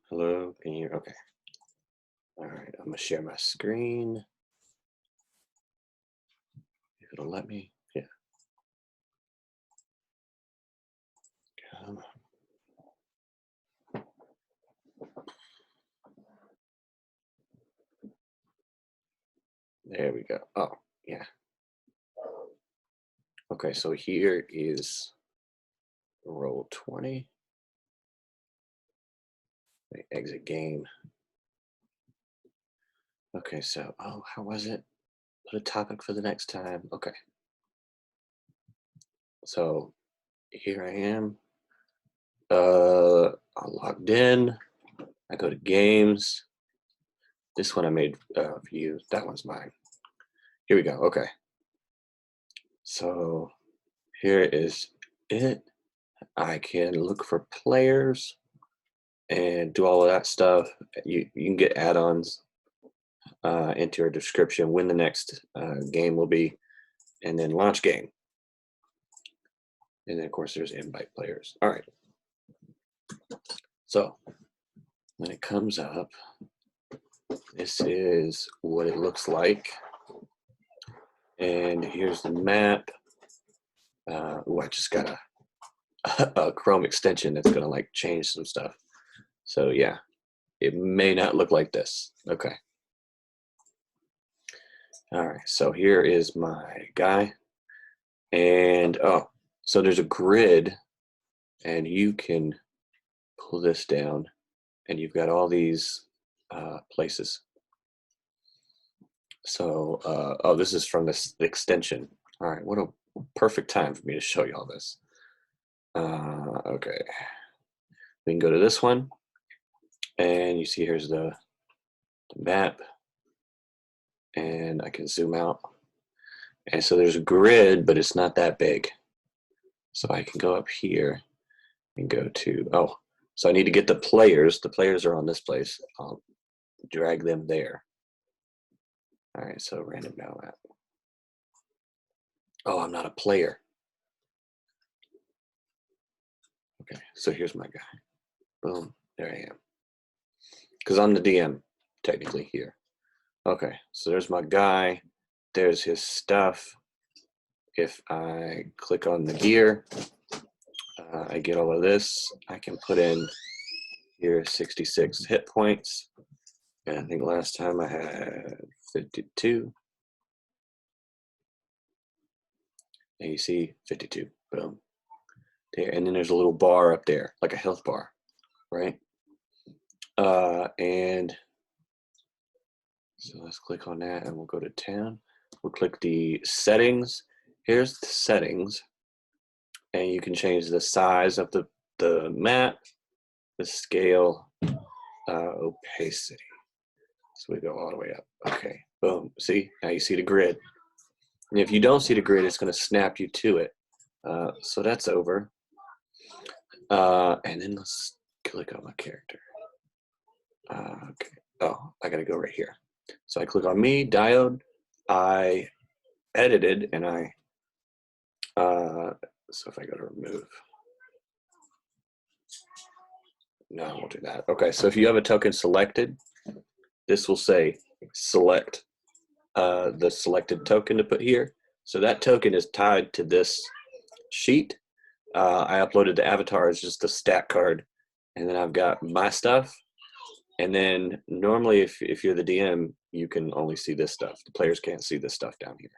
Hello, can you hear? Okay. All right, I'm gonna share my screen. If it'll let me. Yeah. Come There we go. Oh, yeah. Okay, so here is roll20. Exit game. Okay, so how was it? Put a topic for the next time. Okay. So here I am. I'm logged in. I go to games. This one I made for you. That one's mine. Here we go. Okay. So here is it. I can look for players and do all of that stuff. You can get add-ons into your description when the next game will be, and then launch game. And then of course there's invite players. All right. So when it comes up, this is what it looks like. And here's the map. I just got a Chrome extension that's gonna like change some stuff. So yeah, it may not look like this. Okay. All right, so here is my guy. And so there's a grid, and you can pull this down, and you've got all these places. So, this is from the extension. All right, what a perfect time for me to show you all this. Okay, we can go to this one, and you see here's the map, and I can zoom out. And so there's a grid, but it's not that big. So I can go up here and go to, so I need to get the players. The players are on this place. I'll drag them there. All right, so random now map. Oh, I'm not a player. Okay, so here's my guy. Boom, there I am. Because I'm the DM, technically, here. Okay, so there's my guy. There's his stuff. If I click on the gear, I get all of this. I can put in here 66 hit points. And I think last time I had 52. And you see 52. Boom. There. And then there's a little bar up there, like a health bar, right? And so let's click on that, and we'll go to 10. We'll click the settings. Here's the settings. And you can change the size of the map, the scale, opacity. So we go all the way up. Okay, boom. See, now you see the grid. And if you don't see the grid, it's going to snap you to it. So that's over. And then let's click on my character. Okay. Oh, I got to go right here. So I click on me, diode. I edited, and so if I go to remove. No, I won't do that. Okay, so if you have a token selected, this will say select the selected token to put here. So that token is tied to this sheet. I uploaded the avatar as just a stat card, and then I've got my stuff. And then normally if you're the DM, you can only see this stuff. The players can't see this stuff down here.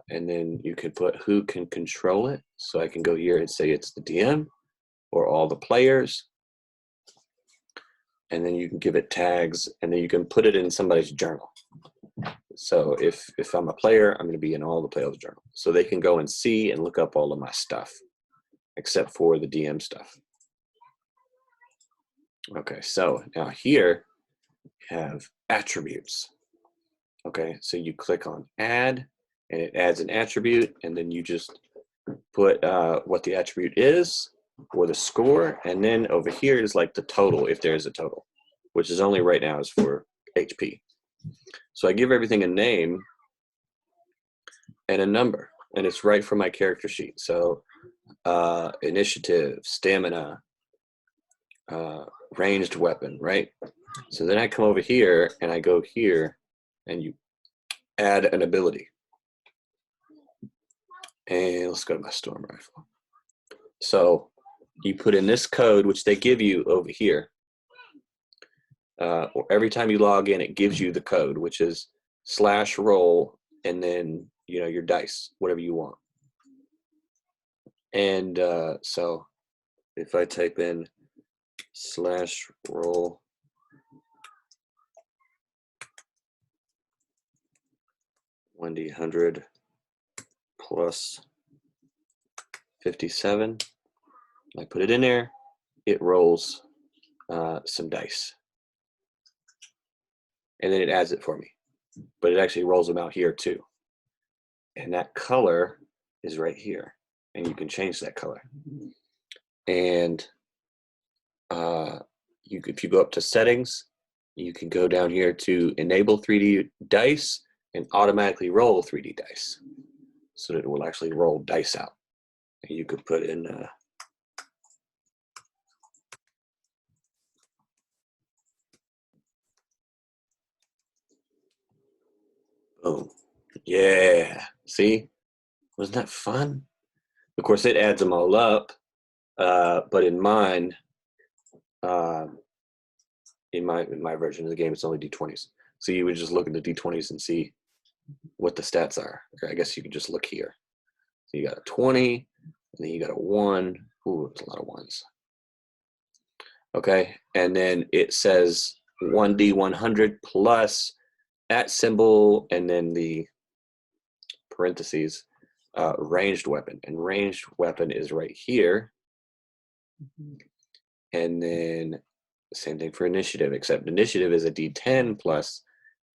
And then you can put who can control it. So I can go here and say it's the DM or all the players. And then you can give it tags, and then you can put it in somebody's journal. So if I'm a player, I'm going to be in all the players' journal. So they can go and see and look up all of my stuff, except for the DM stuff. Okay, so now here we have attributes. Okay, so you click on add, and it adds an attribute, and then you just put what the attribute is, or the score, and then over here is like the total, if there is a total, which is only right now is for HP. So I give everything a name and a number, and it's right from my character sheet. So initiative, stamina, ranged weapon, right? So then I come over here and I go here and you add an ability. And let's go to my storm rifle. So you put in this code, which they give you over here. Every time you log in, it gives you the code, which is /roll, and then your dice, whatever you want. And so if I type in /roll 1d100 plus 57, I put it in there, it rolls some dice. And then it adds it for me. But it actually rolls them out here too. And that color is right here. And you can change that color. And if you go up to settings, you can go down here to enable 3D dice and automatically roll 3D dice. So that it will actually roll dice out. And you could put in boom. Yeah. See? Wasn't that fun? Of course, it adds them all up. But in mine, in my version of the game, it's only d20s. So you would just look at the d20s and see what the stats are. Or I guess you can just look here. So you got a 20, and then you got a 1. Ooh, there's a lot of 1s. Okay, and then it says 1d100 plus at symbol, and then the parentheses, ranged weapon. And ranged weapon is right here. And then same thing for initiative, except initiative is a d10 plus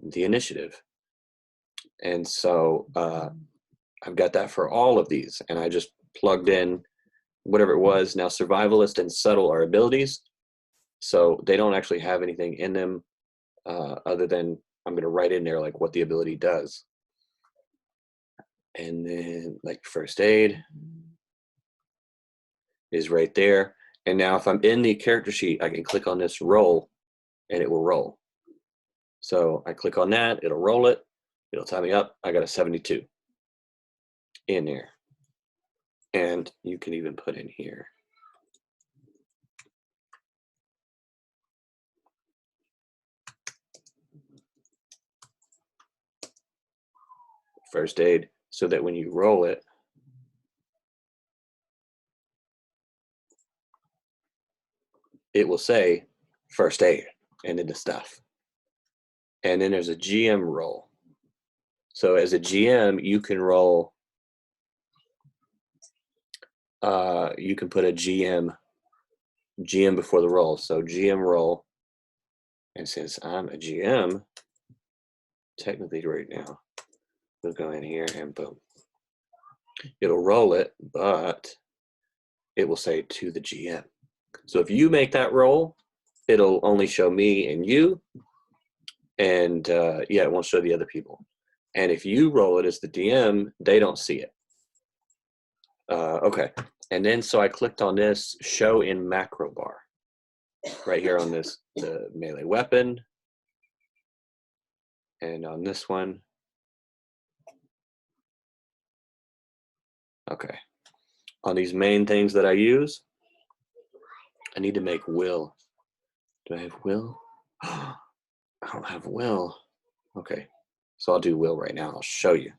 the initiative. And so I've got that for all of these, and I just plugged in whatever it was. Now survivalist and subtle are abilities, so they don't actually have anything in them other than I'm going to write in there like what the ability does. And then like first aid is right there. And now if I'm in the character sheet, I can click on this roll and it will roll. So I click on that, it'll roll it, it'll tie me up. I got a 72 in there. And you can even put in here. First aid, so that when you roll it, it will say first aid and then the stuff. And then there's a GM roll. So as a GM, you can roll, you can put a GM before the roll. So GM roll, and since I'm a GM, technically right now, we'll go in here and boom. It'll roll it, but it will say to the GM. So if you make that roll, it'll only show me and you, and yeah, it won't show the other people. And if you roll it as the DM, they don't see it. Okay, and then so I clicked on this show in macro bar right here on this, the melee weapon, and on this one. Okay, on these main things that I use, I need to make will. Do I have will? I don't have will. Okay, so I'll do will right now. I'll show you.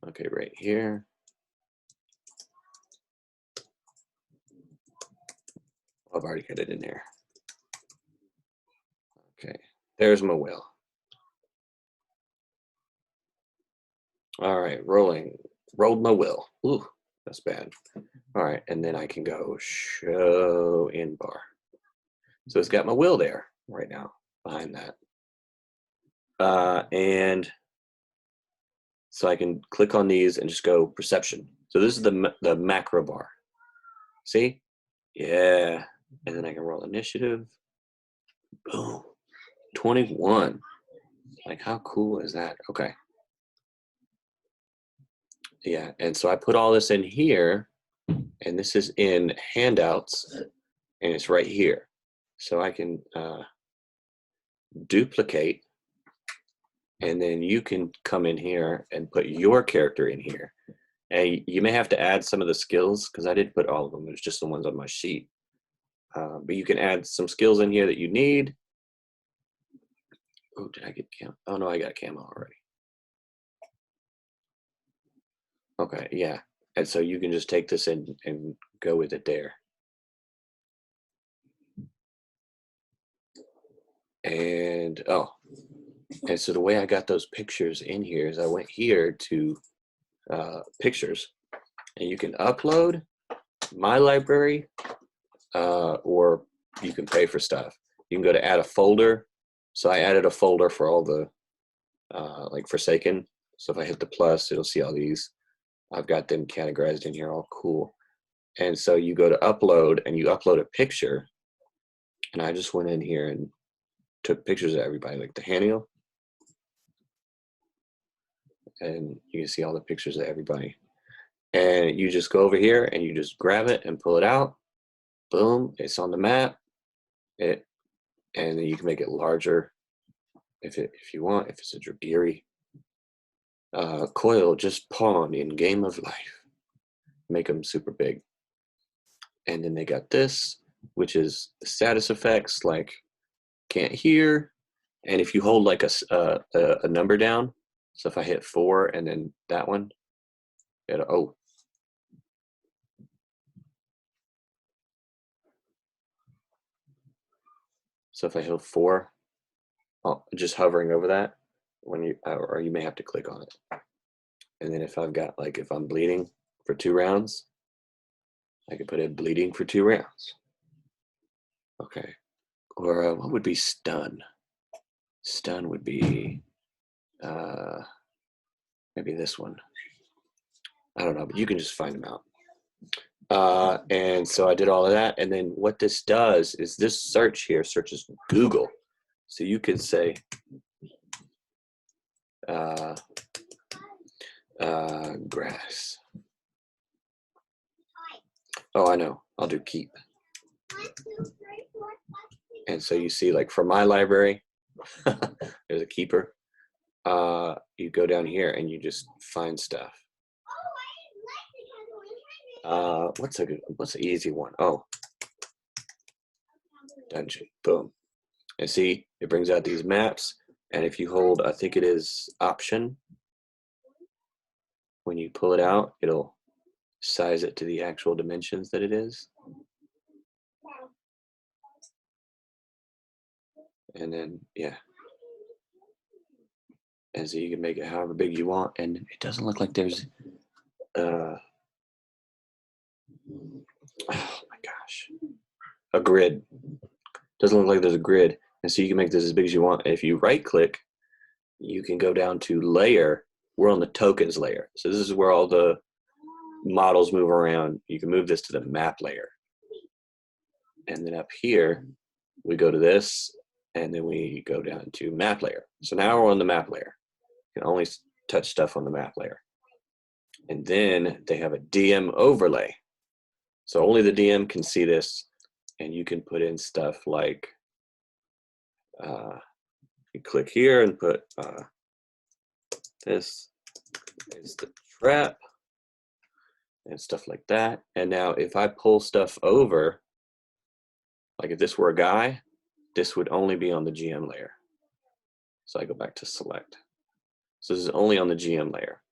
Okay, right here. I've already got it in there. Okay, there's my will. All right, rolled my will. Ooh, that's bad. All right, and then I can go show in bar. So it's got my will there right now behind that. And so I can click on these and just go perception. So this is the macro bar. See? Yeah. And then I can roll initiative. Boom. 21. Like, how cool is that? Okay. Yeah, and so I put all this in here, and this is in handouts, and it's right here. So I can duplicate, and then you can come in here and put your character in here. And you may have to add some of the skills, because I didn't put all of them. It's just the ones on my sheet. But you can add some skills in here that you need. Oh, did I get camo? Oh, no, I got camo already. Okay, yeah. And so you can just take this in and go with it there. And, oh, and so the way I got those pictures in here is I went here to pictures, and you can upload my library, or you can pay for stuff. You can go to add a folder. So I added a folder for all the like Forsaken. So if I hit the plus, it'll see all these. I've got them categorized in here, all cool. And so you go to upload, and you upload a picture. And I just went in here and took pictures of everybody, like the Haniel. And you can see all the pictures of everybody. And you just go over here and you just grab it and pull it out. Boom, it's on the map. And then you can make it larger if you want, if it's a Dragiri. Coil just pawn in Game of Life. Make them super big. And then they got this, which is the status effects, like can't hear. And if you hold like a number down, so if I hit 4 and then that one, it'll, oh. So if I hit 4, just hovering over that, when you, or you may have to click on it. And then if I've got, like, if I'm bleeding for 2 rounds, I could put in bleeding for 2 rounds. Okay. Or what would be stun? Stun would be maybe this one. I don't know, but you can just find them out. And so I did all of that. And then what this does is this search here searches Google. So you could say grass. Oh, I know. I'll do keep. And so you see, like, for my library, there's a keeper. You go down here and you just find stuff. What's an easy one? Oh, dungeon. Boom. And see, it brings out these maps. And if you hold, I think it is Option, when you pull it out, it'll size it to the actual dimensions that it is. And then, yeah. And so you can make it however big you want. And it doesn't look like there's, oh my gosh, a grid. Doesn't look like there's a grid. And so you can make this as big as you want. And if you right click, you can go down to layer. We're on the tokens layer. So this is where all the models move around. You can move this to the map layer. And then up here, we go to this, and then we go down to map layer. So now we're on the map layer. You can only touch stuff on the map layer. And then they have a DM overlay. So only the DM can see this, and you can put in stuff like, you click here and put this is the trap and stuff like that. And now if I pull stuff over, like if this were a guy, this would only be on the GM layer. So I go back to select. So this is only on the GM layer.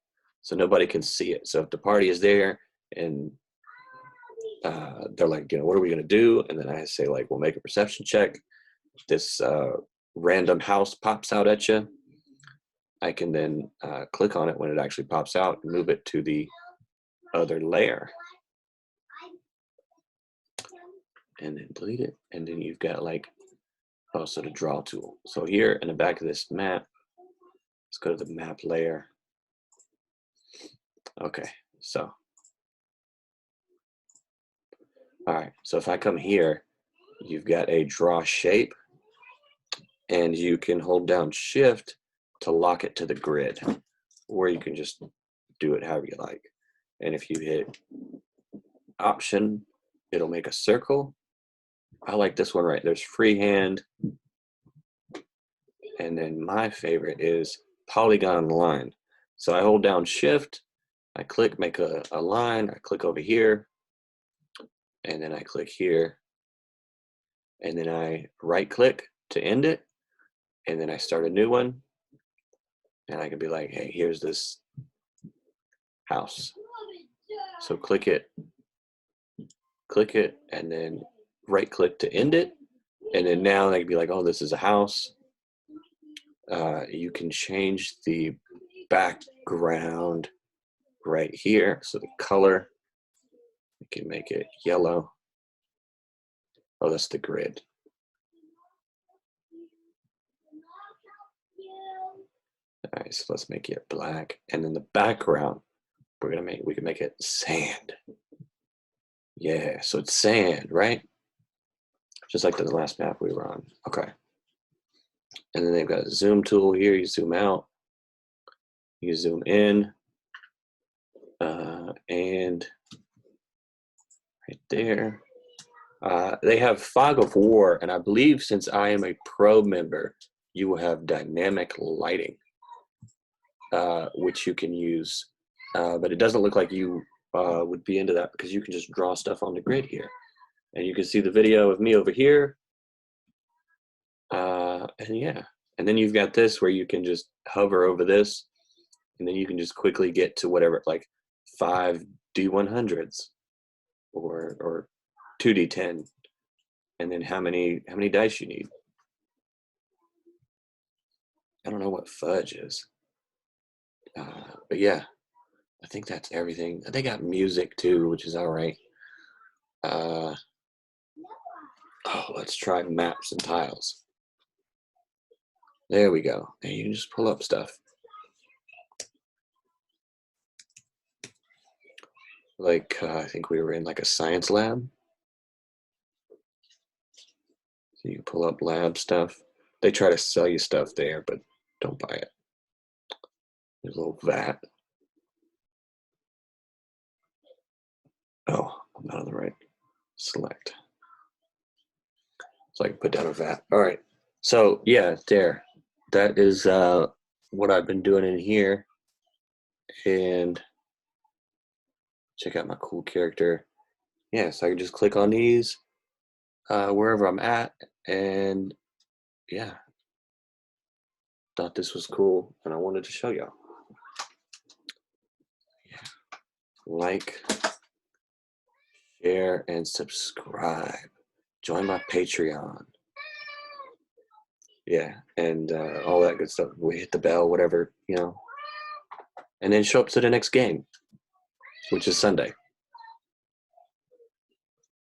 So nobody can see it. So if the party is there and they're like, you know, what are we going to do? And then I say, like, we'll make a perception check. This random house pops out at you. I can then click on it when it actually pops out and move it to the other layer. And then delete it. And then you've got, like, also the draw tool. So here in the back of this map, let's go to the map layer. Okay, so. All right, so if I come here, you've got a draw shape, and you can hold down shift to lock it to the grid, or you can just do it however you like. And if you hit Option, it'll make a circle. I like this one right. There's freehand. And then my favorite is polygon line. So I hold down Shift, I click, make a line, I click over here, and then I click here, and then I right click to end it, and then I start a new one, and I can be like, hey, here's this house. So click it, and then right click to end it, and then now I can be like, oh, this is a house. You can change the background right here. So the color, you can make it yellow. Oh, that's the grid. All right, so let's make it black. And then the background, we can make it sand. Yeah, so it's sand, right? Just like the last map we were on. Okay. And then they've got a zoom tool here. You zoom out, you zoom in, and right there. They have Fog of War, and I believe since I am a pro member, you will have dynamic lighting, which you can use. But it doesn't look like you would be into that because you can just draw stuff on the grid here. And you can see the video of me over here. And yeah, and then you've got this where you can just hover over this, and then you can just quickly get to whatever, like 5 D100s or 2D10, and then how many dice you need. I don't know what fudge is, but yeah, I think that's everything. They got music too, which is all right. Oh, let's try maps and tiles. There we go. And you can just pull up stuff. Like, I think we were in like a science lab. So you can pull up lab stuff. They try to sell you stuff there, but don't buy it. There's a little vat. Oh, I'm not on the right. Select. So I can put down a vat. All right. So yeah, there. That is what I've been doing in here. And check out my cool character. Yeah, so I can just click on these wherever I'm at. And yeah, thought this was cool and I wanted to show y'all. Yeah. Like, share, and subscribe. Join my Patreon. Yeah, and all that good stuff. We hit the bell, whatever, you know. And then show up to the next game, which is Sunday.